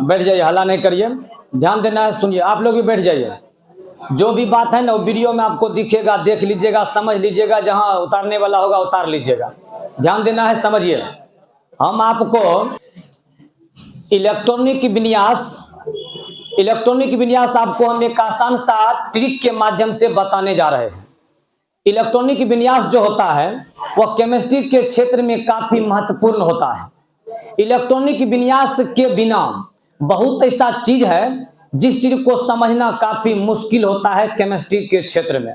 बैठ जाइए, हल्ला नहीं करिए, ध्यान देना है, सुनिए। आप लोग भी बैठ जाइए। जो भी बात है ना वो वीडियो में आपको दिखेगा, देख लीजिएगा, समझ लीजिएगा, जहां उतारने वाला होगा उतार लीजिएगा। ध्यान देना है, समझिए। हम आपको इलेक्ट्रॉनिक विन्यास आपको हम एक आसान सा ट्रिक के माध्यम से बताने जा रहे हैं। इलेक्ट्रॉनिक विन्यास जो होता है वह केमिस्ट्री के क्षेत्र में काफी महत्वपूर्ण होता है। इलेक्ट्रॉनिक विन्यास के बिना बहुत ऐसा चीज है जिस चीज को समझना काफी मुश्किल होता है केमिस्ट्री के क्षेत्र में।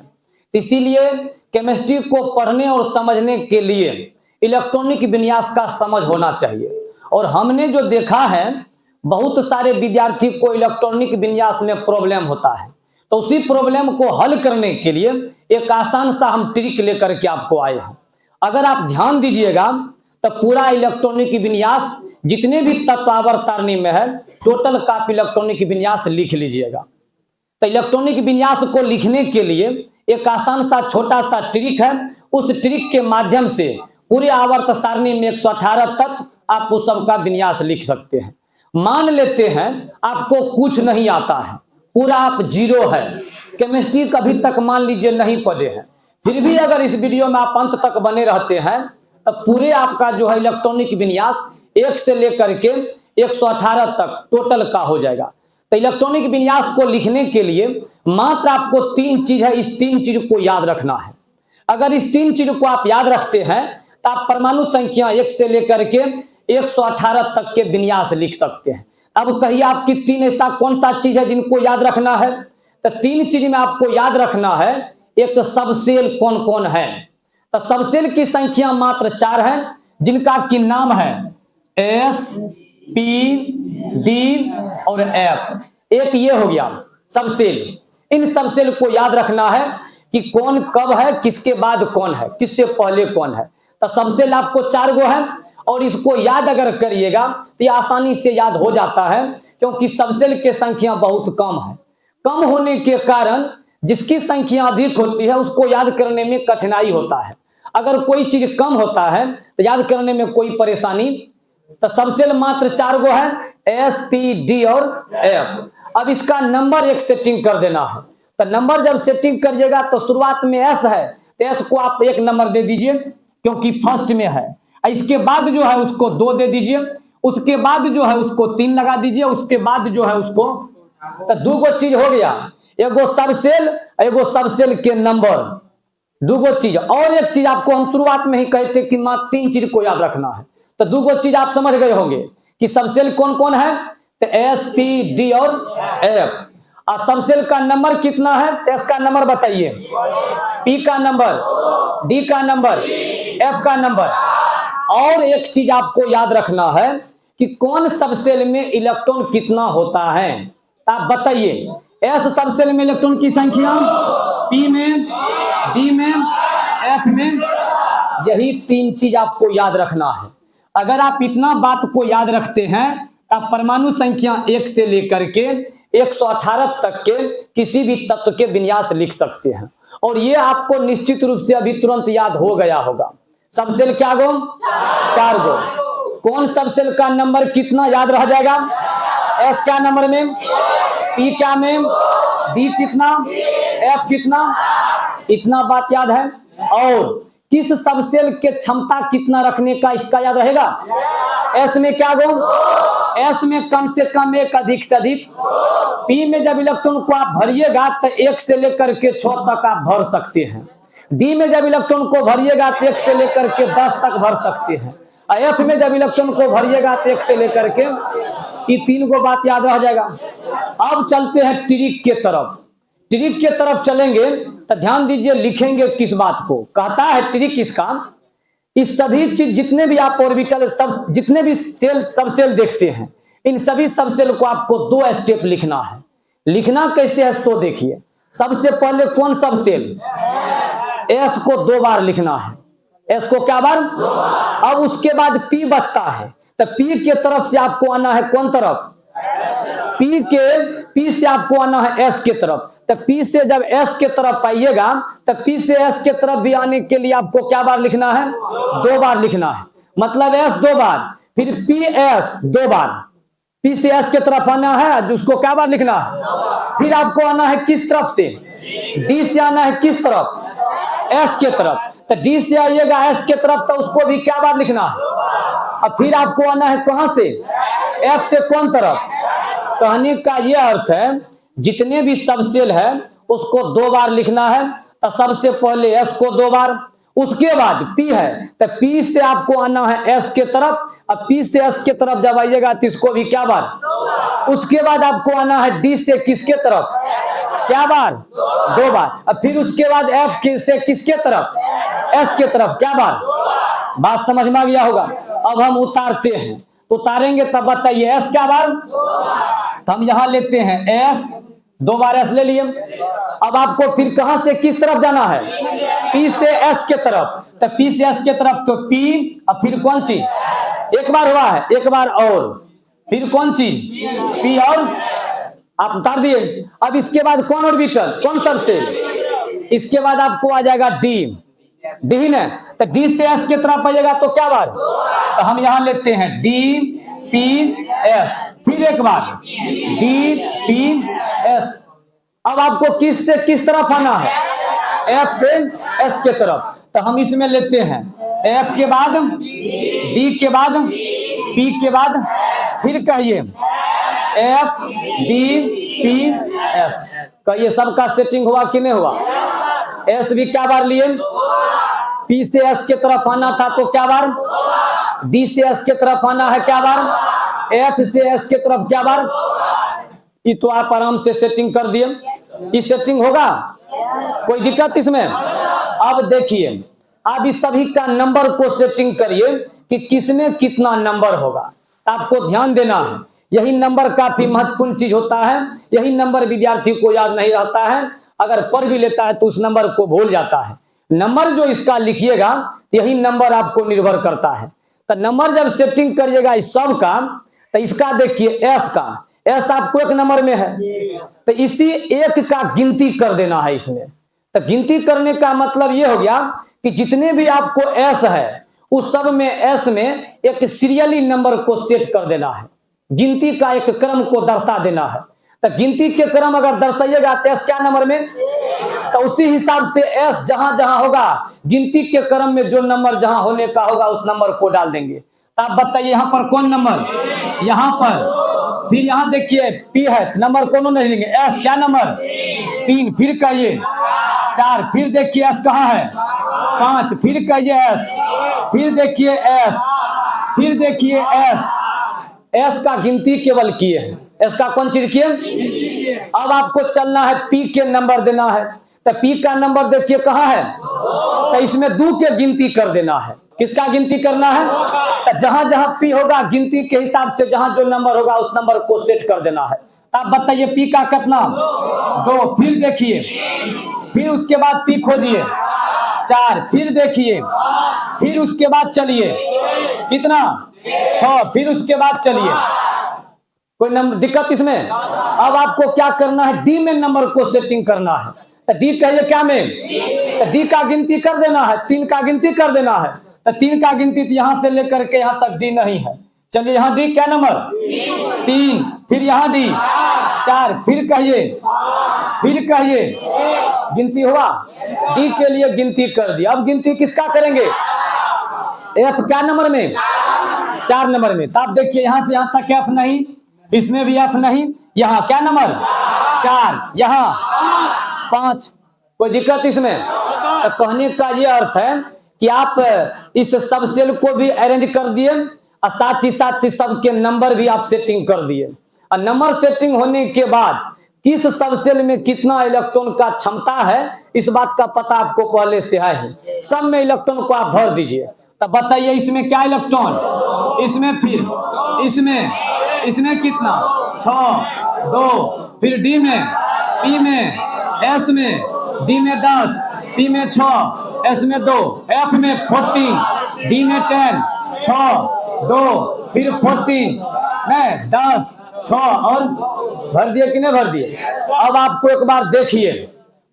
इसीलिए केमिस्ट्री को पढ़ने और समझने के लिए इलेक्ट्रॉनिक विन्यास का समझ होना चाहिए। और हमने जो देखा है बहुत सारे विद्यार्थी को इलेक्ट्रॉनिक विन्यास में प्रॉब्लम होता है, तो उसी प्रॉब्लम को हल करने के लिए एक आसान सा हम ट्रिक लेकर के आपको आए हैं। अगर आप ध्यान दीजिएगा तो पूरा इलेक्ट्रॉनिक विन्यास जितने भी तत्व आवर्त सारणी में है टोटल का इलेक्ट्रॉनिक विन्यास लिख लीजिएगा। तो इलेक्ट्रॉनिक विन्यास को लिखने के लिए एक आसान सा छोटा सा ट्रिक है। उस ट्रिक के माध्यम से पूरे आवर्त सारणी में 118 तत्व आप उस सबका विन्यास लिख सकते हैं। मान लेते हैं आपको कुछ नहीं आता है, पूरा आप जीरो है, केमिस्ट्री कभी तक मान लीजिए नहीं पढ़े हैं, फिर भी अगर इस वीडियो में आप अंत तक बने रहते हैं तो पूरे आपका जो है इलेक्ट्रॉनिक विन्यास 1 से लेकर के 118 तक टोटल का हो जाएगा। तो इलेक्ट्रॉनिक विन्यास को लिखने के लिए मात्र आपको 3 चीज है, इस 3 चीज को याद रखना है। अगर इस 3 चीज को आप याद रखते हैं तो आप परमाणु संख्या 1 से लेकर के 118 तक के विन्यास लिख सकते हैं। अब कहिए आपकी 3 ऐसा कौन सा चीज है जिनको याद रखना है? तो 3 चीज में आपको याद रखना है। एक सबसेल कौन कौन है? तो सबसेल की संख्या मात्र 4 है, जिनका की नाम है एस, पी, डी और एफ। एक ये हो गया सबसेल। इन सबसेल को याद रखना है कि कौन कब है, किसके बाद कौन है, किससे पहले कौन है। तो सबसेल आपको 4 गो है और इसको याद अगर करिएगा तो ये आसानी से याद हो जाता है, क्योंकि सबसेल की संख्या बहुत कम है। कम होने के कारण जिसकी संख्या अधिक होती है उसको याद करने में कठिनाई होता है। अगर कोई चीज कम होता है तो याद करने में कोई परेशानी। तो सबसेल मात्र 4 गो है, एस, पी, डी और एफ। अब इसका नंबर एक सेटिंग कर देना है। तो नंबर जब सेटिंग करिएगा तो शुरुआत में एस है तो एस को आप 1 नंबर दे दीजिए क्योंकि फर्स्ट में है। इसके बाद जो है उसको 2 दे दीजिए, उसके बाद जो है उसको 3 लगा दीजिए, उसके बाद जो है उसको, तो 2 गो चीज हो गया, एगो सबसेल, एगो सबसेल के नंबर, 2 गो चीज। और एक चीज आपको हम शुरुआत में ही कहते कि मात्र 3 चीज को याद रखना है। तो 2 गो चीज आप समझ गए होंगे कि सबसेल कौन कौन है, तो एस, पी, डी और एफ। और सबसेल का नंबर कितना है? एस का नंबर बताइए, पी का नंबर, डी का नंबर, एफ का नंबर। और एक चीज आपको याद रखना है कि कौन सबसेल में इलेक्ट्रॉन कितना होता है। आप बताइए, एस सबसेल में इलेक्ट्रॉन की संख्या, पी में, डी में, एफ में। यही 3 चीज आपको याद रखना है। अगर आप इतना बात को याद रखते हैं आप परमाणु संख्या 1 से लेकर के 118 तक के किसी भी तत्व के विन्यास लिख सकते हैं। और ये आपको निश्चित रूप से अभी तुरंत याद हो गया होगा। सबसेल क्या गो? 4 गो। कौन सबसेल का नंबर कितना याद रह जाएगा? एस क्या नंबर में, पी क्या में, डी कितना, एफ कितना, इतना बात याद है। और किस सबसेल के क्षमता कितना रखने का इसका याद रहेगा। एस में क्या गो? एस में कम से कम 1, अधिक से अधिक। पी में जब इलेक्ट्रॉन को आप भरिएगा तो 1 से लेकर के 6 तक आप भर सकते हैं। डी में जब इलेक्ट्रॉन को भरिएगा तो 1 से लेकर के 10 तक भर सकते हैं। एफ में जब इलेक्ट्रॉन को भरिएगा तो 1 से लेकर के, ये 3 गो बात याद रह जाएगा। अब चलते हैं ट्रिक के तरफ। ट्रिक के तरफ चलेंगे तो ध्यान दीजिए, लिखेंगे किस बात को। कहता है ट्रिक इसका, इस सभी चीज जितने भी आप ऑर्बिटल सब जितने भी सेल सबसेल देखते हैं, इन सभी सबसेल को आपको 2 स्टेप लिखना है। लिखना कैसे है सो देखिए। सबसे पहले कौन सबसेल? एस को 2 बार लिखना है। एस को क्या बार? अब उसके बाद पी बचता है, तो पी के तरफ से आपको आना है कौन तरफ? पी से आपको आना है एस के तरफ। तो पी से जब एस के तरफ आइएगा तो पी से एस के तरफ भी आने के लिए आपको क्या बार लिखना है? 2 बार लिखना है। मतलब एस 2 बार, फिर पी एस 2 बार, पी से एस के तरफ आना है, उसको क्या बार लिखना है। फिर आपको आना है किस तरफ से, डी से आना है किस तरफ, एस के तरफ। तो डी से आइएगा एस के तरफ, तो उसको भी क्या बार लिखना है। अब फिर आपको आना है कहां से, एफ से कौन तरफ। कहने का यह अर्थ है जितने भी सब सेल है उसको 2 बार लिखना है। तो सबसे पहले एस को 2 बार, उसके बाद पी है तो पी से आपको आना है एस के तरफ। अब पी से एस के तरफ जब आइएगा तो इसको भी क्या बार, उसके बाद आपको आना है डी से किसके तरफ, क्या बार, 2 बार। अब फिर उसके बाद एफ से किसके तरफ, एस के तरफ, क्या बार। बात समझ में आ गया होगा। अब हम उतारते हैं, तो उतारेंगे तब बताइए एस क्या बार। तो हम यहां लेते हैं एस, 2 बार एस ले लिए। अब आपको फिर कहां से किस तरफ जाना है, पी से एस के तरफ। तो पी से एस के तरफ तो पी, अब फिर कौन चीज, एक बार हुआ है, एक बार और, फिर कौन चीज, पी और आप उतार दिए। अब इसके बाद कौन ऑर्बिटल, कौन सबसेल, इसके बाद आपको आ जाएगा डी, डी ने। तो डी से एस के तरफ आइएगा तो क्या बार, तो हम यहां लेते हैं डी पी एस, फिर एक बार डी पी एस। अब आपको किस से किस तरफ आना है, एफ से एस के तरफ। तो हम इसमें लेते हैं एफ के बाद डी के बाद पी के बाद, फिर कहिए एफ डी पी एस। कहिए सबका सेटिंग हुआ कि नहीं हुआ। एस भी क्या बार लिए, पी से एस के तरफ आना था तो क्या बार, डी से एस के तरफ आना है क्या बार, एफ से एस के तरफ क्या बार। ये तो आप आराम से सेटिंग कर दिए, ये सेटिंग होगा, कोई दिक्कत इसमें। अब देखिए आप इस सभी का नंबर को सेटिंग करिए कि किसमें कितना नंबर होगा। आपको ध्यान देना है, यही नंबर काफी महत्वपूर्ण चीज होता है। यही नंबर विद्यार्थी को याद नहीं रहता है, अगर पढ़ भी लेता है तो उस नंबर को भूल जाता है। नंबर जो इसका लिखिएगा यही नंबर आपको निर्भर करता है। तो नंबर जब सेटिंग करिएगा इस सब का, तो इसका देखिए एस का, एस आपको 1 नंबर में है, तो इसी 1 का गिनती कर देना है इसमें। तो गिनती करने का मतलब ये हो गया कि जितने भी आपको एस है उस सब में एस में एक सीरियली नंबर को सेट कर देना है, गिनती का एक क्रम को दर्शा देना है। तो गिनती के क्रम अगर दर्शाइएगा तो एस क्या नंबर में, तो उसी हिसाब से एस जहां जहां होगा गिनती के क्रम में जो नंबर जहां होने का होगा उस नंबर को डाल देंगे। तो आप बताइए यहाँ पर कौन नंबर, यहाँ पर, फिर यहाँ देखिए पी है, नंबर कौन नहीं देंगे, एस क्या नंबर 3, फिर कहिए 4, फिर देखिए एस कहाँ है 5, फिर कहिए एस, फिर देखिए एस, फिर देखिए एस। एस का गिनती केवल किए हैं, एस का कौन चीज किए। अब आपको चलना है पी के नंबर देना है। तो पी का नंबर देखिए कहाँ है, तो इसमें 2 के गिनती कर देना है। किसका गिनती करना है, तो जहां जहां पी होगा गिनती के हिसाब से जहां जो नंबर होगा उस नंबर को सेट कर देना है। आप बताइए पी का कितना 2, फिर देखिए, फिर उसके बाद पी खोजिए 4, फिर देखिए, फिर उसके बाद चलिए कितना 6, फिर उसके बाद चलिए, कोई नंबर दिक्कत इसमें। अब आपको क्या करना है, डी में नंबर को सेटिंग करना है। तो डी कहिए क्या में, तो डी का गिनती कर देना है, 3 का गिनती कर देना है। तो 3 का गिनती तो यहां से लेकर के यहां तक डी नहीं है। चलिए यहाँ डी क्या नंबर 3, फिर यहाँ डी 4, फिर कहिए, फिर कहिए, गिनती हुआ, डी के लिए गिनती कर दी। अब गिनती किसका करेंगे, एफ क्या नंबर में 4 नंबर में। तो आप देखिए यहाँ से यहाँ तक एफ नहीं, इसमें भी एफ नहीं, यहाँ क्या नंबर 4, यहाँ 5, कोई दिक्कत इसमें। तो कहने का ये अर्थ है कि आप इस सब सेल को भी अरेंज कर दिए और साथ ही सबके नंबर भी आप सेटिंग कर दिए। और नंबर सेटिंग होने के बाद किस सब सेल में कितना इलेक्ट्रॉन का क्षमता है इस बात का पता आपको पहले से है। सब में इलेक्ट्रॉन को आप भर दीजिए। तब बताइए इसमें क्या इलेक्ट्रॉन, इसमें फिर इसमें कितना 6, 2, फिर डी में, पी में, एस में, डी में 10, पी में 6, एस में 2, एफ में 14, डी में 10, 6, 2, फिर 14 में 10, 6 और भर दिए कि नहीं भर दिए। अब आपको एक बार देखिए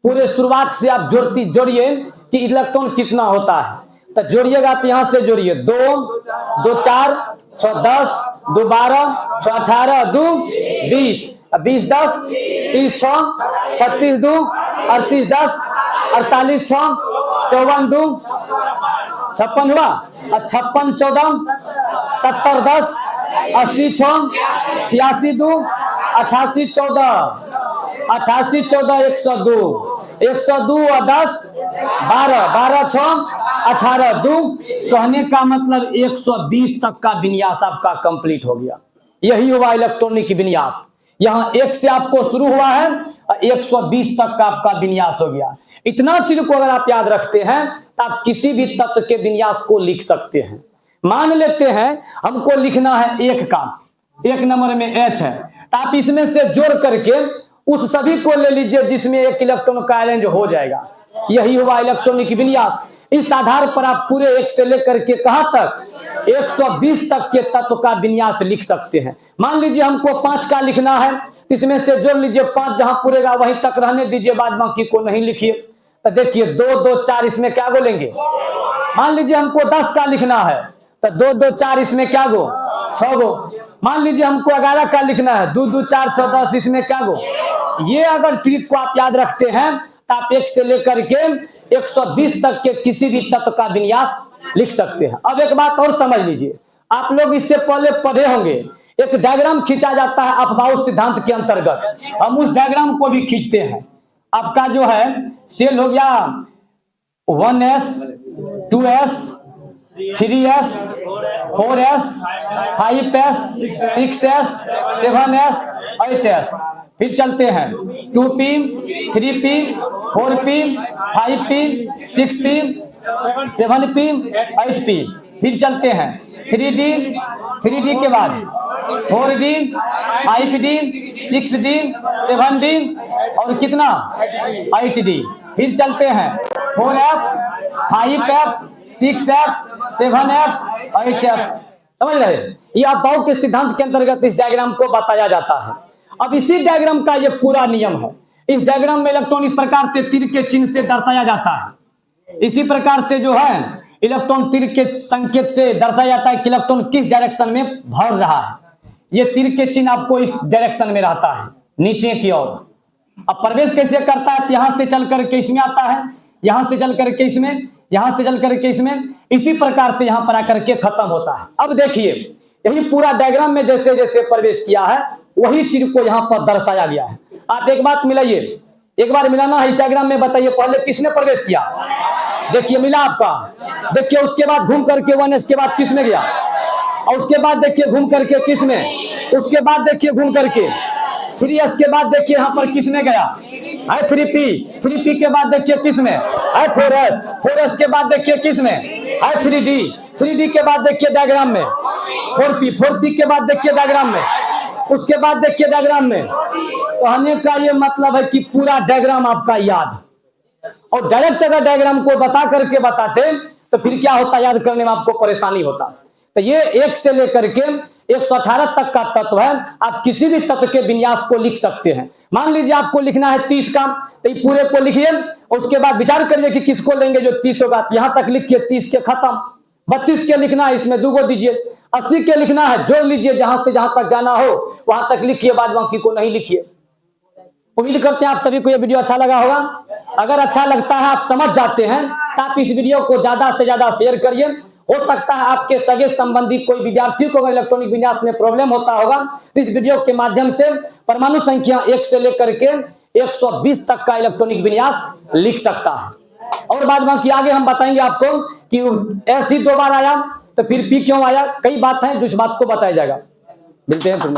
पूरे शुरुआत से आप जोड़िए कि इलेक्ट्रॉन कितना होता है। तो जोड़िएगा तो यहां से जोड़िए 2, 2, 4, 6, 10, 2 12, 6 18, 2 20, 20 10, 30 6, 36 2, 38 10, 48 6, 54 2, 56 हुआ, 56 14, 70 10, 80 6, 86 2, 88 14, 88 14, 102, 102 और 10, 12, 12 6, 18 2। कहने का मतलब 120 तक का विन्यास आपका कंप्लीट हो गया। यही हुआ इलेक्ट्रॉनिक विन्यास। यहाँ 1 से आपको शुरू हुआ है और 120 तक का आपका विन्यास हो गया। इतना चीज को अगर आप याद रखते हैं तो आप किसी भी तत्व के विन्यास को लिख सकते हैं। मान लेते हैं हमको लिखना है 1 का, 1 नंबर में H है, तो आप इसमें से जोड़ करके उस सभी को ले लीजिए जिसमें 1 इलेक्ट्रॉन का अरेंज हो जाएगा। यही हुआ इलेक्ट्रॉनिक विन्यास। इस आधार पर आप पूरे 1 से लेकर के कहां तक 120 तक के तत्व का विन्यास लिख सकते हैं। मान लीजिए हमको 5 का लिखना है, इसमें से जोड़ लीजिए 5, जहां पूरेगा वहीं तक रहने दीजिए, बाद बाकी को नहीं लिखिए। तो देखिए 2 2 4 इसमें क्या बोलेंगे। मान लीजिए हमको 10 का लिखना है तो 2 2 4 इसमें क्या गो 6 गो। मान लीजिए हमको 11 का लिखना है, 2 2 4 6 10 इसमें क्या गो। ये अगर ट्रिक को आप याद रखते हैं तो आप 1 से लेकर के 120 तक के किसी भी तत्व का विन्यास लिख सकते हैं। अब एक बात और समझ लीजिए, आप लोग इससे पहले पढ़े होंगे, एक डायग्राम खींचा जाता है अपबाउ सिद्धांत के अंतर्गत। हम उस डायग्राम को भी खींचते हैं। आपका जो है सेल हो गया 1s 2s 3s 4s 5s 6s 7s 8s। फिर चलते हैं 2p 3p 4p 5p 6p 7p 8p। फिर चलते हैं 3d के बाद 4d 5d 6d 7d और कितना 8d। फिर चलते हैं 4f 5f 6f 7f 8f। समझ रहे, ये अपबाउ के सिद्धांत के अंतर्गत इस डायग्राम को बताया जाता है। अब इसी डायग्राम का ये पूरा नियम है। इस डायग्राम में इलेक्ट्रॉन इस प्रकार से तीर के चिन्ह से दर्शाया जाता है। इसी प्रकार से जो है इलेक्ट्रॉन तीर के संकेत से दर्शाया जाता है कि इलेक्ट्रॉन किस डायरेक्शन में भर रहा है। ये तीर के चिन्ह आपको इस डायरेक्शन में रहता है, नीचे की ओर। अब प्रवेश कैसे करता है, यहां से चल करके इसमें आता है, यहां से चल करके इसमें, यहां से चल करके इसमें, इसी प्रकार से यहां पर आकर के खत्म होता है। अब देखिए यही पूरा डायग्राम में जैसे जैसे प्रवेश किया है वही चीज को यहाँ पर दर्शाया गया है। आप एक बात मिलाइए, एक बार मिलाना है इस डायग्राम में, बताइए पहले किसने प्रवेश किया। देखिए मिला आपका, देखिए उसके बाद घूम करके 1s के बाद किस में गया, और उसके बाद देखिए घूम करके किस में, उसके बाद देखिए घूम करके 3s के बाद देखिए यहाँ पर किस में गया है 3p के बाद देखिए किस में है 4s के बाद देखिए किस में है 3d के बाद देखिए डायग्राम में 4p के बाद देखिए डायग्राम में, उसके बाद देखिए डायग्राम में। कहने का ये मतलब है कि पूरा डायग्राम आपका याद, और डायरेक्ट अगर डायग्राम को बता करके बताते तो फिर क्या होता, याद करने में आपको परेशानी होता। तो ये 1 से लेकर के 118 तक का तत्व है। आप किसी भी तत्व के विन्यास को लिख सकते हैं। मान लीजिए आपको लिखना है 30 का, तो ये पूरे को लिखिए, उसके बाद विचार करिए कि किसको लेंगे जो 30 होगा, यहां तक लिखिए 30 के खत्म। 32 के लिखना है, इसमें 2 को दीजिए। 80 के लिखना है, जोड़ लीजिए, जहां से जहां तक जाना हो वहां तक लिखिए, बाद बाकी को नहीं लिखिए। उम्मीद करते हैं आप सभी को यह वीडियो अच्छा लगा होगा। अगर अच्छा लगता है, आप समझ जाते हैं, तो आप इस वीडियो को ज्यादा से ज्यादा शेयर करिए। हो सकता है आपके सगे संबंधी कोई विद्यार्थी को अगर इलेक्ट्रॉनिक विन्यास में प्रॉब्लम होता होगा, तो इस वीडियो के माध्यम से परमाणु संख्या 1 से लेकर के 120 तक का इलेक्ट्रॉनिक विन्यास लिख सकता है। और बाद बाकी आगे हम बताएंगे आपको कि ऐसी 2 बार आया तो फिर P क्यों आया, कई बात है जो इस बात को बताया जाएगा। मिलते हैं फिर।